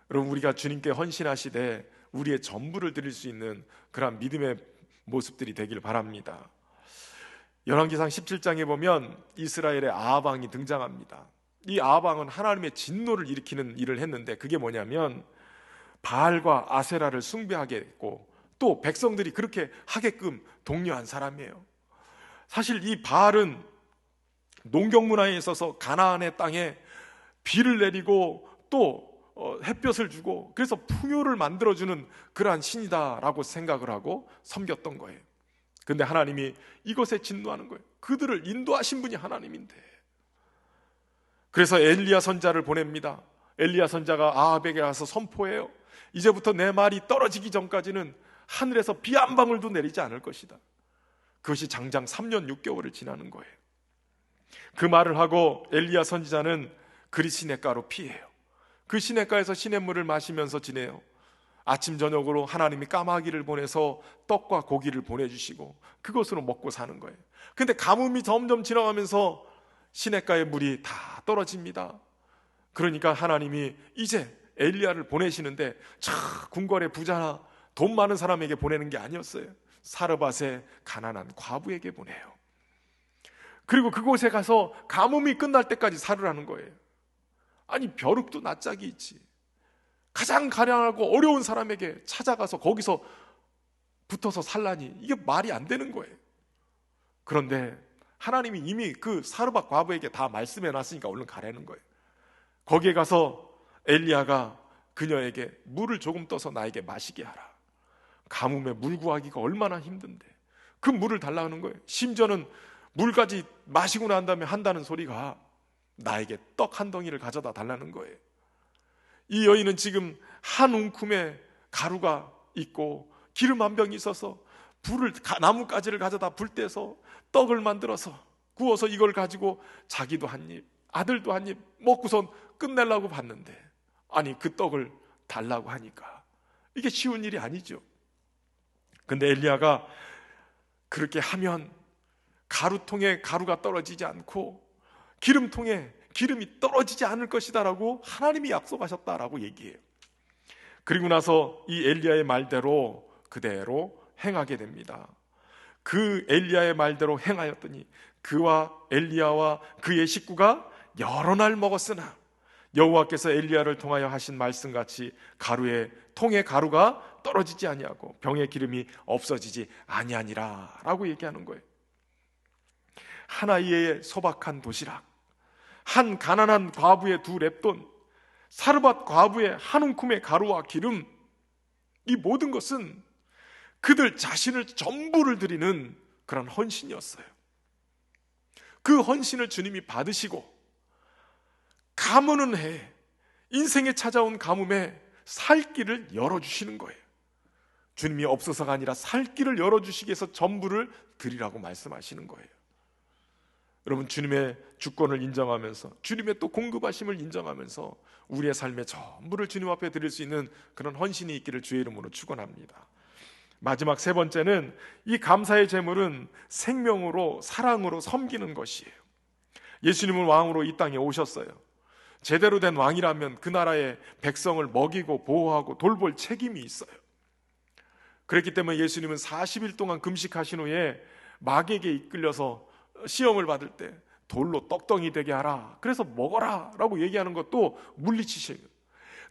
여러분, 우리가 주님께 헌신하시되 우리의 전부를 드릴 수 있는 그런 믿음의 모습들이 되길 바랍니다. 열왕기상 17장에 보면 이스라엘의 아합 왕이 등장합니다. 이 아합 왕은 하나님의 진노를 일으키는 일을 했는데, 그게 뭐냐면 바알과 아세라를 숭배하게 했고, 또 백성들이 그렇게 하게끔 독려한 사람이에요. 사실 이 바알은 농경 문화에 있어서 가나안의 땅에 비를 내리고 또 햇볕을 주고, 그래서 풍요를 만들어주는 그러한 신이다라고 생각을 하고 섬겼던 거예요. 근데 하나님이 이것에 진노하는 거예요. 그들을 인도하신 분이 하나님인데. 그래서 엘리야 선자를 보냅니다. 엘리야 선자가 아합에게 가서 선포해요. 이제부터 내 말이 떨어지기 전까지는 하늘에서 비 한 방울도 내리지 않을 것이다. 그것이 장장 3년 6개월을 지나는 거예요. 그 말을 하고 엘리야 선지자는 그리 시냇가로 피해요. 그 시냇가에서 시냇물을 마시면서 지내요. 아침 저녁으로 하나님이 까마귀를 보내서 떡과 고기를 보내주시고 그것으로 먹고 사는 거예요. 근데 가뭄이 점점 지나가면서 시냇가의 물이 다 떨어집니다. 그러니까 하나님이 이제 엘리야를 보내시는데 궁궐의 부자나 돈 많은 사람에게 보내는 게 아니었어요. 사르밧의 가난한 과부에게 보내요. 그리고 그곳에 가서 가뭄이 끝날 때까지 살으라는 거예요. 아니, 벼룩도 낯짝이 있지. 가장 가난하고 어려운 사람에게 찾아가서 거기서 붙어서 살라니, 이게 말이 안 되는 거예요. 그런데 하나님이 이미 그 사르밧 과부에게 다 말씀해 놨으니까 얼른 가라는 거예요. 거기에 가서 엘리야가 그녀에게 물을 조금 떠서 나에게 마시게 하라. 가뭄에 물 구하기가 얼마나 힘든데 그 물을 달라는 거예요. 심지어는 물까지 마시고 난 다음에 한다는 소리가 나에게 떡 한 덩이를 가져다 달라는 거예요. 이 여인은 지금 한 움큼의 가루가 있고 기름 한 병이 있어서 나뭇가지를 가져다 불 떼서 떡을 만들어서 구워서 이걸 가지고 자기도 한 입, 아들도 한 입 먹고선 끝내려고 봤는데, 아니 그 떡을 달라고 하니까 이게 쉬운 일이 아니죠. 근데 엘리야가 그렇게 하면 가루통에 가루가 떨어지지 않고 기름통에 기름이 떨어지지 않을 것이다라고 하나님이 약속하셨다라고 얘기해요. 그리고 나서 이 엘리야의 말대로 그대로 행하게 됩니다. 그 엘리야의 말대로 행하였더니 그와 엘리야와 그의 식구가 여러 날 먹었으나 여호와께서 엘리야를 통하여 하신 말씀같이 통에 가루가 떨어지지 아니하고 병에 기름이 없어지지 아니하니라 라고 얘기하는 거예요. 하나이의 소박한 도시락, 한 가난한 과부의 2렙돈, 사르밧 과부의 한 움큼의 가루와 기름, 이 모든 것은 그들 자신을 전부를 드리는 그런 헌신이었어요. 그 헌신을 주님이 받으시고 가뭄은 해, 인생에 찾아온 가뭄에 살 길을 열어주시는 거예요. 주님이 없어서가 아니라 살 길을 열어주시기 위해서 전부를 드리라고 말씀하시는 거예요. 여러분, 주님의 주권을 인정하면서 주님의 또 공급하심을 인정하면서 우리의 삶의 전부를 주님 앞에 드릴 수 있는 그런 헌신이 있기를 주의 이름으로 축원합니다. 마지막 3번째는 이 감사의 제물은 생명으로 사랑으로 섬기는 것이에요. 예수님은 왕으로 이 땅에 오셨어요. 제대로 된 왕이라면 그 나라의 백성을 먹이고 보호하고 돌볼 책임이 있어요. 그렇기 때문에 예수님은 40일 동안 금식하신 후에 마귀에게 이끌려서 시험을 받을 때 돌로 떡덩이 되게 하라, 그래서 먹어라 라고 얘기하는 것도 물리치시는,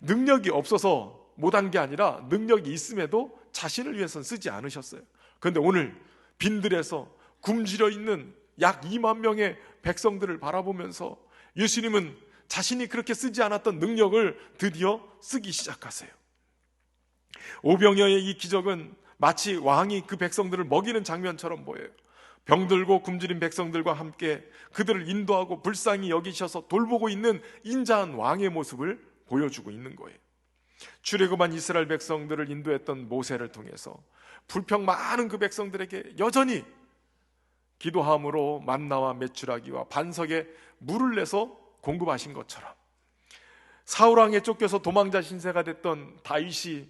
능력이 없어서 못한 게 아니라 능력이 있음에도 자신을 위해서는 쓰지 않으셨어요. 그런데 오늘 빈들에서 굶주려 있는 약 2만 명의 백성들을 바라보면서 예수님은 자신이 그렇게 쓰지 않았던 능력을 드디어 쓰기 시작하세요. 오병이어의 이 기적은 마치 왕이 그 백성들을 먹이는 장면처럼 보여요. 병들고 굶주린 백성들과 함께 그들을 인도하고 불쌍히 여기셔서 돌보고 있는 인자한 왕의 모습을 보여주고 있는 거예요. 출애굽한 이스라엘 백성들을 인도했던 모세를 통해서 불평 많은 그 백성들에게 여전히 기도함으로 만나와 메추라기와 반석에 물을 내서 공급하신 것처럼, 사울왕에 쫓겨서 도망자 신세가 됐던 다윗이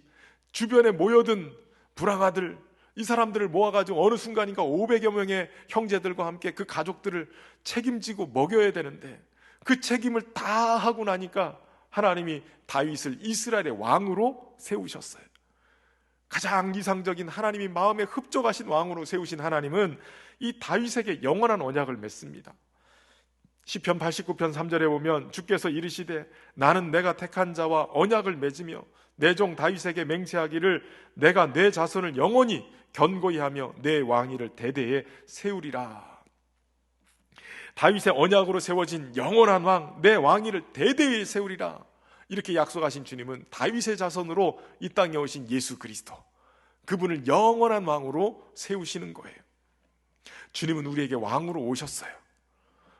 주변에 모여든 불황아들, 이 사람들을 모아가지고 어느 순간인가 500여 명의 형제들과 함께 그 가족들을 책임지고 먹여야 되는데, 그 책임을 다 하고 나니까 하나님이 다윗을 이스라엘의 왕으로 세우셨어요. 가장 이상적인 하나님이 마음에 흡족하신 왕으로 세우신 하나님은 이 다윗에게 영원한 언약을 맺습니다. 시편 89편 3절에 보면 주께서 이르시되 나는 내가 택한 자와 언약을 맺으며 내 종 다윗에게 맹세하기를 내가 내 자손을 영원히 견고히 하며 내 왕위를 대대에 세우리라. 다윗의 언약으로 세워진 영원한 왕, 내 왕위를 대대에 세우리라, 이렇게 약속하신 주님은 다윗의 자손으로 이 땅에 오신 예수 그리스도, 그분을 영원한 왕으로 세우시는 거예요. 주님은 우리에게 왕으로 오셨어요.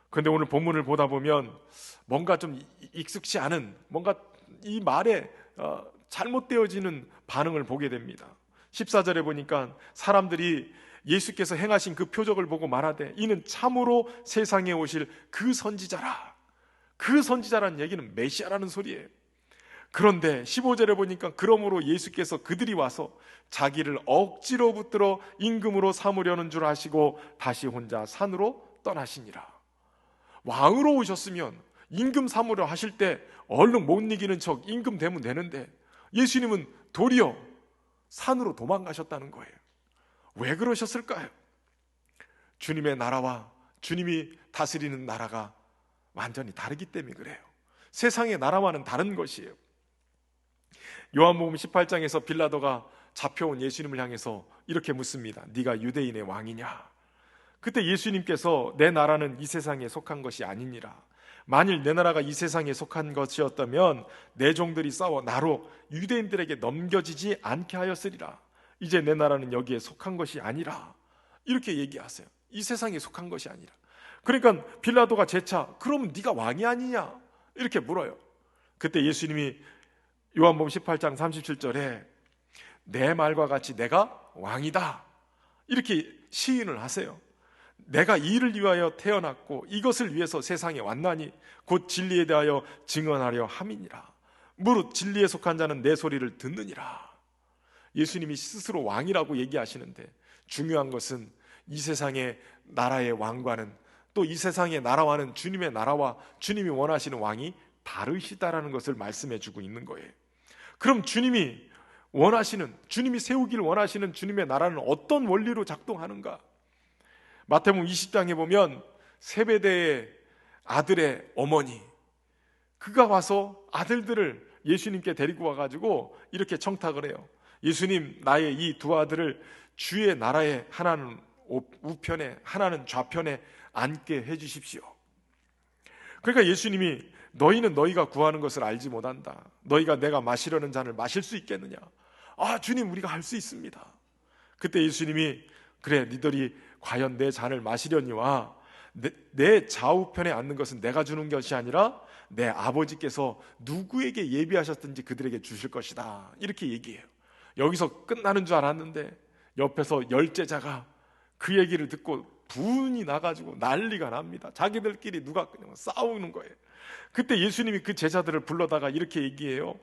그런데 오늘 본문을 보다 보면 뭔가 좀 익숙치 않은, 뭔가 이 말에 잘못되어지는 반응을 보게 됩니다. 14절에 보니까 사람들이 예수께서 행하신 그 표적을 보고 말하되 이는 참으로 세상에 오실 그 선지자라. 그 선지자라는 얘기는 메시아라는 소리예요. 그런데 15절에 보니까 그러므로 예수께서 그들이 와서 자기를 억지로 붙들어 임금으로 삼으려는 줄 아시고 다시 혼자 산으로 떠나시니라. 왕으로 오셨으면 임금 삼으려 하실 때 얼른 못 이기는 척 임금 되면 되는데, 예수님은 도리어 산으로 도망가셨다는 거예요. 왜 그러셨을까요? 주님의 나라와 주님이 다스리는 나라가 완전히 다르기 때문에 그래요. 세상의 나라와는 다른 것이에요. 요한복음 18장에서 빌라도가 잡혀온 예수님을 향해서 이렇게 묻습니다. 네가 유대인의 왕이냐? 그때 예수님께서 내 나라는 이 세상에 속한 것이 아니니라. 만일 내 나라가 이 세상에 속한 것이었다면 내 종들이 싸워 나로 유대인들에게 넘겨지지 않게 하였으리라. 이제 내 나라는 여기에 속한 것이 아니라, 이렇게 얘기하세요. 이 세상에 속한 것이 아니라. 그러니까 빌라도가 재차 그러면 네가 왕이 아니냐 이렇게 물어요. 그때 예수님이 요한복음 18장 37절에 내 말과 같이 내가 왕이다 이렇게 시인을 하세요. 내가 이 일을 위하여 태어났고 이것을 위해서 세상에 왔나니 곧 진리에 대하여 증언하려 함이니라. 무릇 진리에 속한 자는 내 소리를 듣느니라. 예수님이 스스로 왕이라고 얘기하시는데, 중요한 것은 이 세상의 나라의 왕과는, 또 이 세상의 나라와는 주님의 나라와 주님이 원하시는 왕이 다르시다라는 것을 말씀해 주고 있는 거예요. 그럼 주님이 원하시는, 주님이 세우기를 원하시는 주님의 나라는 어떤 원리로 작동하는가? 마태복음 20장에 보면 세베대의 아들의 어머니, 그가 와서 아들들을 예수님께 데리고 와가지고 이렇게 청탁을 해요. 예수님, 나의 이 두 아들을 주의 나라에 하나는 우편에 하나는 좌편에 앉게 해주십시오. 그러니까 예수님이 너희는 너희가 구하는 것을 알지 못한다. 너희가 내가 마시려는 잔을 마실 수 있겠느냐? 아, 주님, 우리가 할 수 있습니다. 그때 예수님이 그래, 니들이 과연 내 잔을 마시려니와 내 좌우편에 앉는 것은 내가 주는 것이 아니라 내 아버지께서 누구에게 예비하셨든지 그들에게 주실 것이다, 이렇게 얘기해요. 여기서 끝나는 줄 알았는데 옆에서 열제자가 그 얘기를 듣고 분이 나가지고 난리가 납니다. 자기들끼리 누가 그냥 싸우는 거예요. 그때 예수님이 그 제자들을 불러다가 이렇게 얘기해요.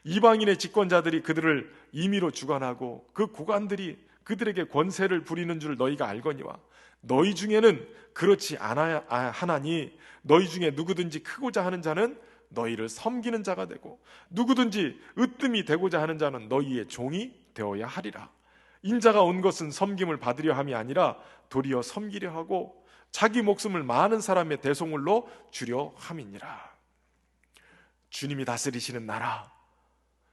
이방인의 집권자들이 그들을 임의로 주관하고 그 고관들이 그들에게 권세를 부리는 줄 너희가 알거니와 너희 중에는 그렇지 않아야 하나니 너희 중에 누구든지 크고자 하는 자는 너희를 섬기는 자가 되고 누구든지 으뜸이 되고자 하는 자는 너희의 종이 되어야 하리라. 인자가 온 것은 섬김을 받으려 함이 아니라 도리어 섬기려 하고 자기 목숨을 많은 사람의 대속물로 주려 함이니라. 주님이 다스리시는 나라,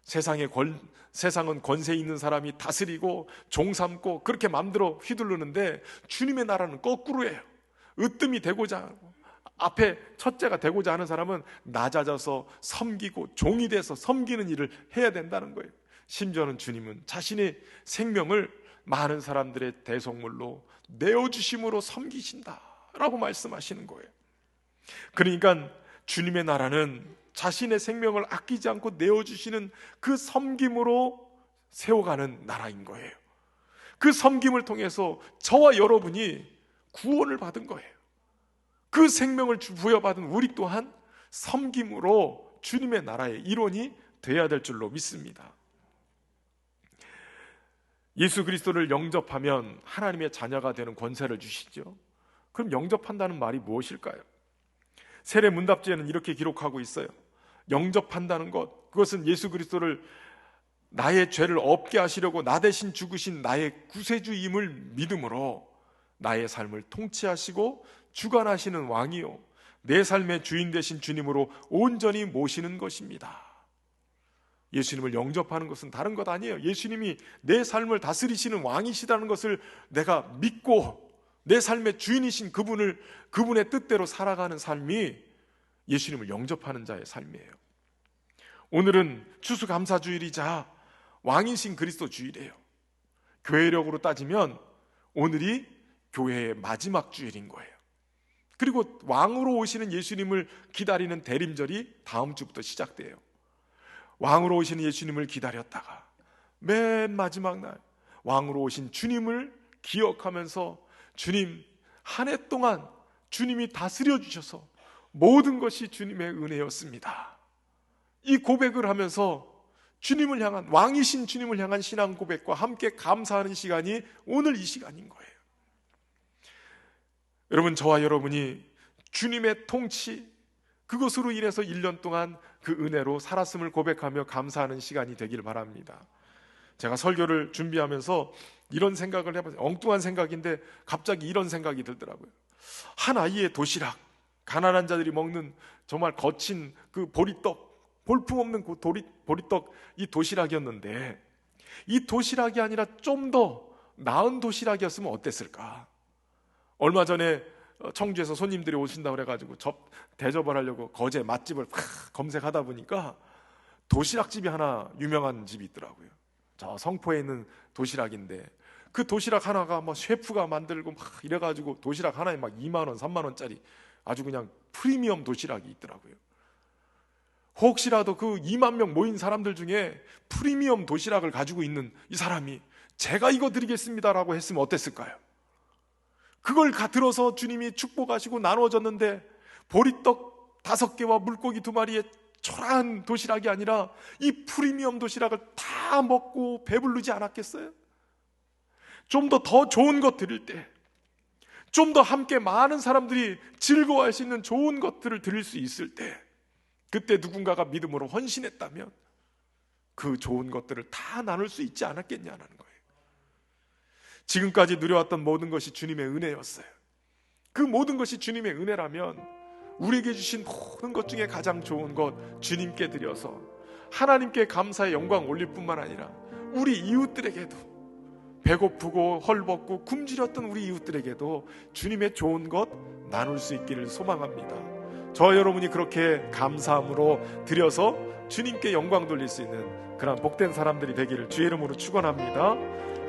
세상은 권세 있는 사람이 다스리고 종 삼고 그렇게 마음대로 휘두르는데 주님의 나라는 거꾸로예요. 으뜸이 되고자 하고 앞에 첫째가 되고자 하는 사람은 낮아져서 섬기고 종이 돼서 섬기는 일을 해야 된다는 거예요. 심지어는 주님은 자신의 생명을 많은 사람들의 대속물로 내어주심으로 섬기신다라고 말씀하시는 거예요. 그러니까 주님의 나라는 자신의 생명을 아끼지 않고 내어주시는 그 섬김으로 세워가는 나라인 거예요. 그 섬김을 통해서 저와 여러분이 구원을 받은 거예요. 그 생명을 부여받은 우리 또한 섬김으로 주님의 나라의 일원이 되어야 될 줄로 믿습니다. 예수 그리스도를 영접하면 하나님의 자녀가 되는 권세를 주시죠. 그럼 영접한다는 말이 무엇일까요? 세례 문답지에는 이렇게 기록하고 있어요. 영접한다는 것, 그것은 예수 그리스도를 나의 죄를 없게 하시려고 나 대신 죽으신 나의 구세주임을 믿음으로 나의 삶을 통치하시고 주관하시는 왕이요 내 삶의 주인 되신 주님으로 온전히 모시는 것입니다. 예수님을 영접하는 것은 다른 것 아니에요. 예수님이 내 삶을 다스리시는 왕이시다는 것을 내가 믿고 내 삶의 주인이신 그분의 뜻대로 살아가는 삶이 예수님을 영접하는 자의 삶이에요. 오늘은 추수감사주일이자 왕이신 그리스도 주일이에요. 교회력으로 따지면 오늘이 교회의 마지막 주일인 거예요. 그리고 왕으로 오시는 예수님을 기다리는 대림절이 다음 주부터 시작돼요. 왕으로 오시는 예수님을 기다렸다가 맨 마지막 날 왕으로 오신 주님을 기억하면서 주님, 한 해 동안 주님이 다스려 주셔서 모든 것이 주님의 은혜였습니다. 이 고백을 하면서 주님을 향한, 왕이신 주님을 향한 신앙 고백과 함께 감사하는 시간이 오늘 이 시간인 거예요. 여러분, 저와 여러분이 주님의 통치, 그것으로 인해서 1년 동안 그 은혜로 살았음을 고백하며 감사하는 시간이 되길 바랍니다. 제가 설교를 준비하면서 이런 생각을 해봤어요. 엉뚱한 생각인데 갑자기 이런 생각이 들더라고요. 한 아이의 도시락, 가난한 자들이 먹는 정말 거친 그 보리떡, 볼품없는 그 보리떡, 이 도시락이었는데 이 도시락이 아니라 좀 더 나은 도시락이었으면 어땠을까? 얼마 전에 청주에서 손님들이 오신다고 그래가지고 대접을 하려고 거제 맛집을 검색하다 보니까 도시락집이 하나 유명한 집이 있더라고요. 저 성포에 있는 도시락인데 그 도시락 하나가 막 셰프가 만들고 막 이래가지고 도시락 하나에 막 2만 원, 3만 원짜리 아주 그냥 프리미엄 도시락이 있더라고요. 혹시라도 그 2만 명 모인 사람들 중에 프리미엄 도시락을 가지고 있는 이 사람이 제가 이거 드리겠습니다라고 했으면 어땠을까요? 그걸 들어서 주님이 축복하시고 나눠줬는데 보리떡 5개와 물고기 2마리의 초라한 도시락이 아니라 이 프리미엄 도시락을 다 먹고 배부르지 않았겠어요? 좀 더 좋은 것 드릴 때, 좀 더 함께 많은 사람들이 즐거워할 수 있는 좋은 것들을 드릴 수 있을 때, 그때 누군가가 믿음으로 헌신했다면 그 좋은 것들을 다 나눌 수 있지 않았겠냐는 거예요. 지금까지 누려왔던 모든 것이 주님의 은혜였어요. 그 모든 것이 주님의 은혜라면 우리에게 주신 모든 것 중에 가장 좋은 것 주님께 드려서 하나님께 감사의 영광 올릴 뿐만 아니라 우리 이웃들에게도, 배고프고 헐벗고 굶주렸던 우리 이웃들에게도 주님의 좋은 것 나눌 수 있기를 소망합니다. 저와 여러분이 그렇게 감사함으로 드려서 주님께 영광 돌릴 수 있는 그런 복된 사람들이 되기를 주의 이름으로 축원합니다.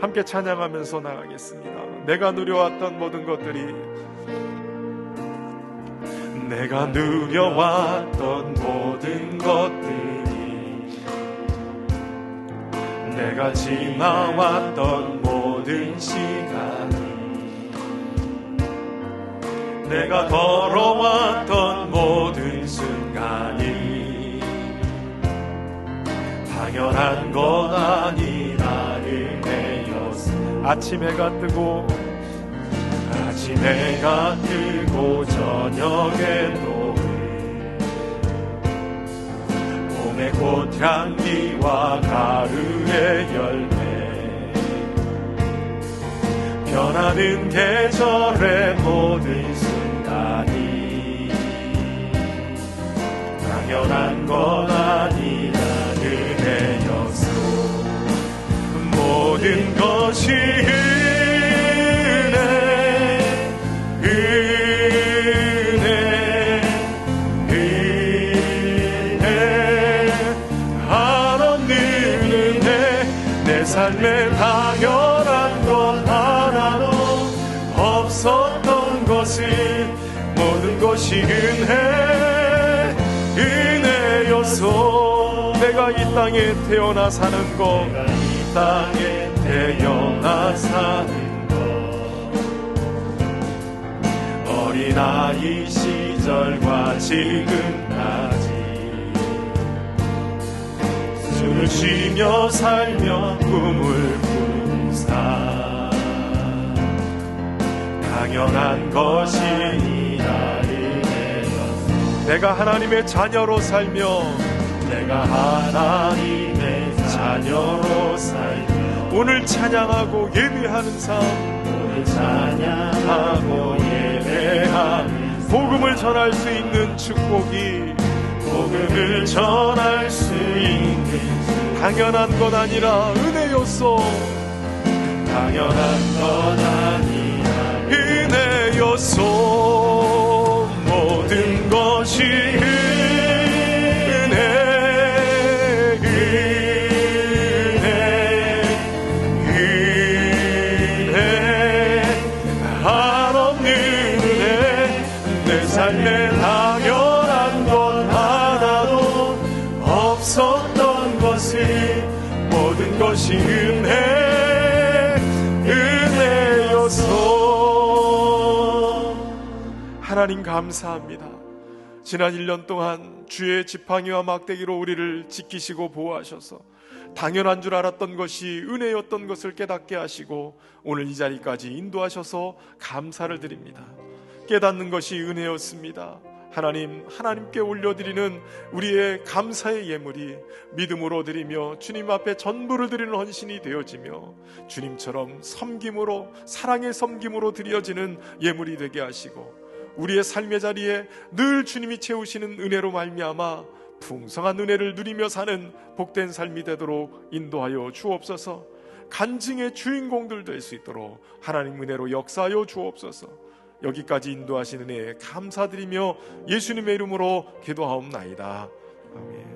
함께 찬양하면서 나가겠습니다. 내가 누려왔던 모든 것들이, 내가 누려왔던 모든 것들이, 내가 지나왔던 모든 시간이, 내가 걸어왔던 모든 순간이 당연한 건 아니라 은혜였어. 아침 해가 뜨고 저녁에도 봄의 꽃향기와 가을의 열매, 변하는 계절의 모든 순간이 당연한 건 아니라 은혜였소. 모든 것이 한없는 은혜, 모든 것이 은혜여서 내가 이 땅에 태어나 사는 것, 이 땅에 태어나 사는 것, 어린아이 시절과 지금까지 숨을 쉬며 살며 꿈을 꾸사 당연한 것이니라. 내가 하나님의 자녀로 살며, 내가 하나님의 자녀로 살며 오늘 찬양하고 예배하는 삶, 오늘 찬양하고 예배하는 복음을 전할 수 있는 축복이, 복음을 전할 수 있는 당연한 것 아니라 은혜였소. 당연한 것 아니라 은혜였소. 모든 것이 은혜, 한없는 은혜. 내 삶에 당연한 것 하나도 없었던 것을, 모든 것이 은혜였소. 하나님 감사합니다. 지난 1년 동안 주의 지팡이와 막대기로 우리를 지키시고 보호하셔서 당연한 줄 알았던 것이 은혜였던 것을 깨닫게 하시고 오늘 이 자리까지 인도하셔서 감사를 드립니다. 깨닫는 것이 은혜였습니다. 하나님께 올려드리는 우리의 감사의 예물이 믿음으로 드리며 주님 앞에 전부를 드리는 헌신이 되어지며 주님처럼 섬김으로, 사랑의 섬김으로 드려지는 예물이 되게 하시고 우리의 삶의 자리에 늘 주님이 채우시는 은혜로 말미암아 풍성한 은혜를 누리며 사는 복된 삶이 되도록 인도하여 주옵소서. 간증의 주인공들 될 수 있도록 하나님 은혜로 역사하여 주옵소서. 여기까지 인도하신 은혜에 감사드리며 예수님의 이름으로 기도하옵나이다. 아멘.